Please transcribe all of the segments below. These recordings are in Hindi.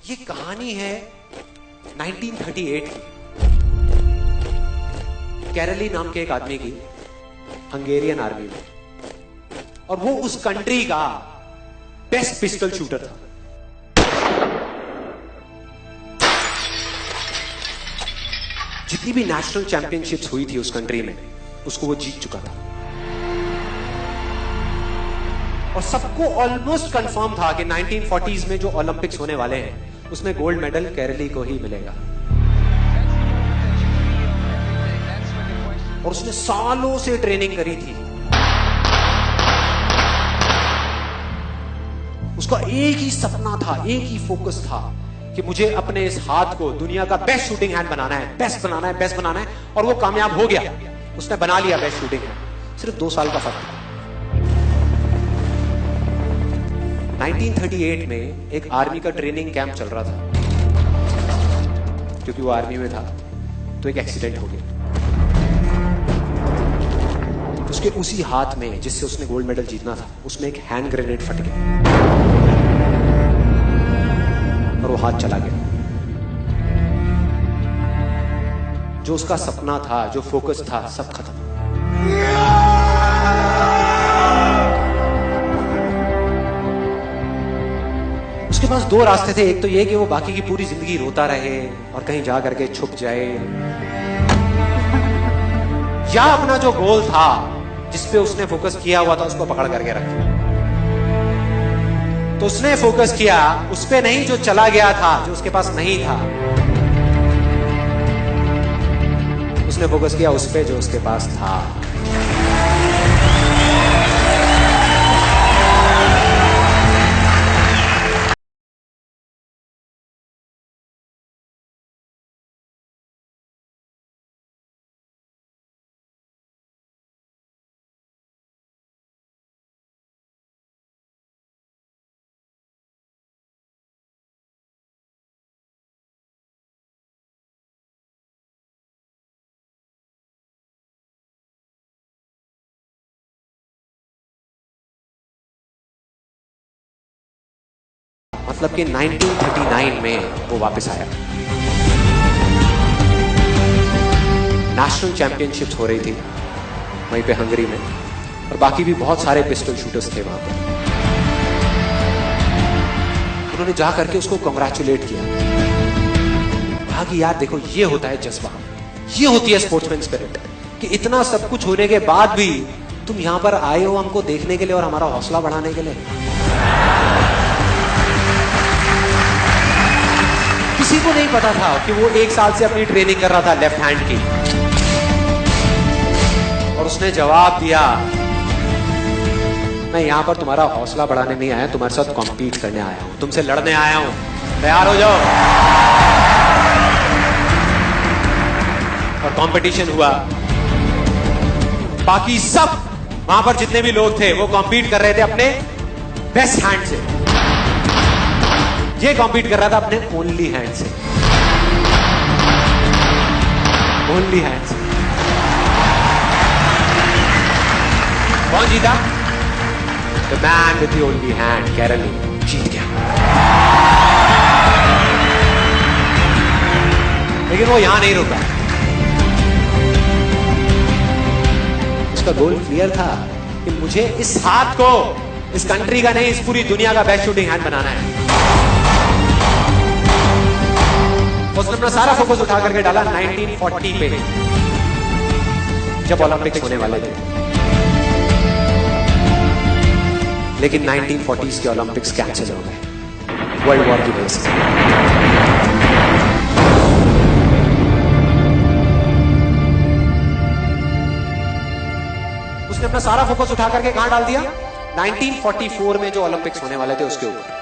ये कहानी है 1938 की। कैरली नाम के एक आदमी की हंगेरियन आर्मी में, और वो उस कंट्री का बेस्ट पिस्टल शूटर था। जितनी भी नेशनल चैंपियनशिप्स हुई थी उस कंट्री में, उसको वो जीत चुका था। और सबको ऑलमोस्ट कंफर्म था कि 1940s में जो ओलंपिक्स होने वाले हैं उसमें गोल्ड मेडल केरली को ही मिलेगा। और उसने सालों से ट्रेनिंग करी थी। उसका एक ही सपना था, एक ही फोकस था कि मुझे अपने इस हाथ को दुनिया का बेस्ट शूटिंग हैंड बनाना है, बेस्ट बनाना है, बेस्ट बनाना है। और वो कामयाब हो गया, उसने बना लिया बेस्ट शूटिंग हैंड। सिर्फ 2 साल का फर्क था। 1938 में एक आर्मी का ट्रेनिंग कैंप चल रहा था। क्योंकि वो आर्मी में था तो एक एक्सीडेंट हो गया। उसके उसी हाथ में जिससे उसने गोल्ड मेडल जीतना था, उसमें एक हैंड ग्रेनेड फट गया और वो हाथ चला गया। जो उसका सपना था, जो फोकस था, सब खत्म। उसके पास 2 रास्ते थे। एक तो ये कि वो बाकी की पूरी जिंदगी रोता रहे और कहीं जा करके छुप जाए, या अपना जो गोल था जिसपे उसने फोकस किया हुआ था उसको पकड़ करके रखे। तो उसने फोकस किया उस पे नहीं जो चला गया था, जो उसके पास नहीं था। उसने फोकस किया उस पे जो उसके पास था। मतलब कि 1939 में वो वापस आया। नेशनल चैंपियनशिप्स हो रही थी वहीं पे हंगरी में, और बाकी भी बहुत सारे पिस्टल शूटर्स थे वहां पर। उन्होंने जा करके उसको कांग्रेचुलेट किया। कहा कि यार देखो, ये होता है जज्बा, ये होती है स्पोर्ट्समैन स्पिरिट, कि इतना सब कुछ होने के बाद भी तुम यहां पर आए हो हमको देखने के लिए और हमारा हौसला बढ़ाने के लिए। किसी को नहीं पता था कि वो 1 साल से अपनी ट्रेनिंग कर रहा था लेफ्ट हैंड की। और उसने जवाब दिया, मैं यहां पर तुम्हारा हौसला बढ़ाने नहीं आया, तुम्हारे साथ कॉम्पीट करने आया हूं, तुमसे लड़ने आया हूं, तैयार हो जाओ। और कंपटीशन हुआ। बाकी सब वहां पर जितने भी लोग थे वो कॉम्पीट कर रहे थे अपने बेस्ट हैंड से। ये कॉम्पीट कर रहा था अपने ओनली हैंड से। ओनली हैंड से। कौन जीता? The man with the only hand, Karoly जीत गया। लेकिन वो यहां नहीं रुका। उसका गोल क्लियर था कि मुझे इस हाथ को इस कंट्री का नहीं, इस पूरी दुनिया का बेस्ट शूटिंग हैंड बनाना है। उसने अपना सारा फोकस उठा करके डाला 1940 पे, जब ओलंपिक्स होने वाले थे। लेकिन 1940s के ओलंपिक्स कैंसिल हो गए वर्ल्ड वॉर की वजह से। उसने अपना सारा फोकस उठा करके कहां डाल दिया? 1944 में जो ओलंपिक्स होने वाले थे उसके ऊपर।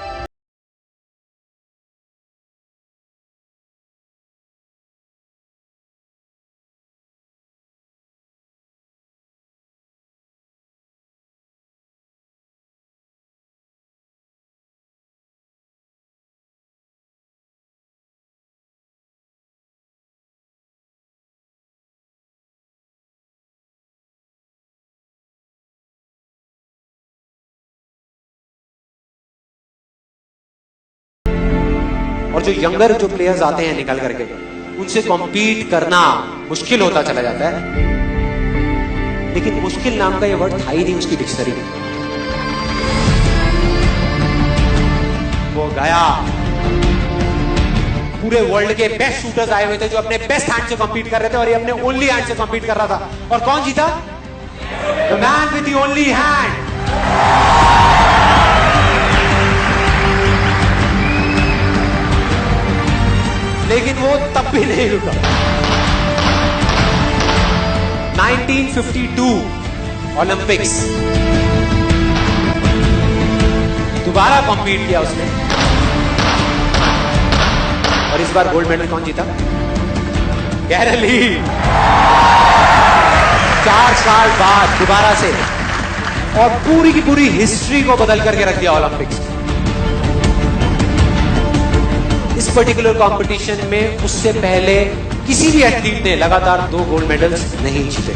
और जो यंगर जो प्लेयर्स आते हैं निकल करके, उनसे कॉम्पीट करना मुश्किल होता चला जाता है। लेकिन मुश्किल नाम का ये वर्ड था ही नहीं उसकी डिक्शनरी में। वो गया, पूरे वर्ल्ड के बेस्ट शूटर्स आए हुए थे जो अपने बेस्ट हैंड से कॉम्पीट कर रहे थे, और ये अपने ओनली हैंड से कॉम्पीट कर रहा था। और कौन जीता? The man with the only hand. लेकिन वो तब भी नहीं रुका। 1952 ओलंपिक्स, दोबारा कॉम्पीट किया उसने, और इस बार गोल्ड मेडल कौन जीता? गैरल ली। 4 साल बाद दोबारा से, और पूरी की पूरी हिस्ट्री को बदल करके रख दिया ओलंपिक्स। इस पर्टिकुलर कंपटीशन में उससे पहले किसी भी एथलीट ने लगातार 2 गोल्ड मेडल्स नहीं जीते।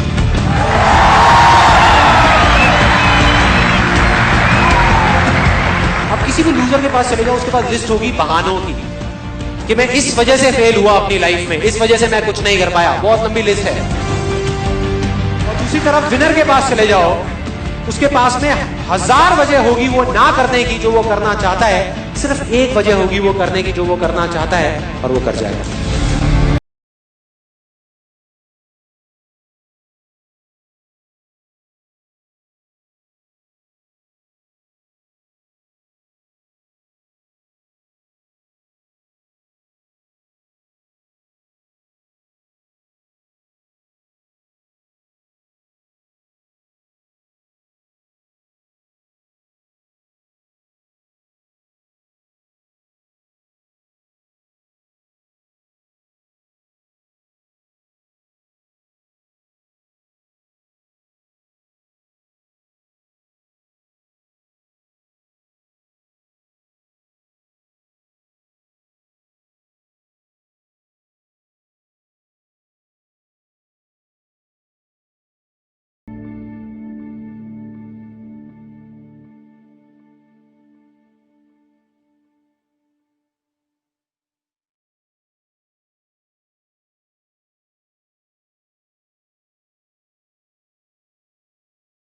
अब किसी भी लूजर के पास चले जाओ, उसके पास लिस्ट होगी बहानों की कि मैं इस वजह से फेल हुआ अपनी लाइफ में, इस वजह से मैं कुछ नहीं कर पाया। बहुत लंबी लिस्ट है। और दूसरी तरफ विनर के पास चले जाओ, उसके पास में 1000 वजह होगी वो ना करने की जो वो करना चाहता है, सिर्फ एक वजह होगी वो करने की जो वो करना चाहता है, और वो कर जाएगा।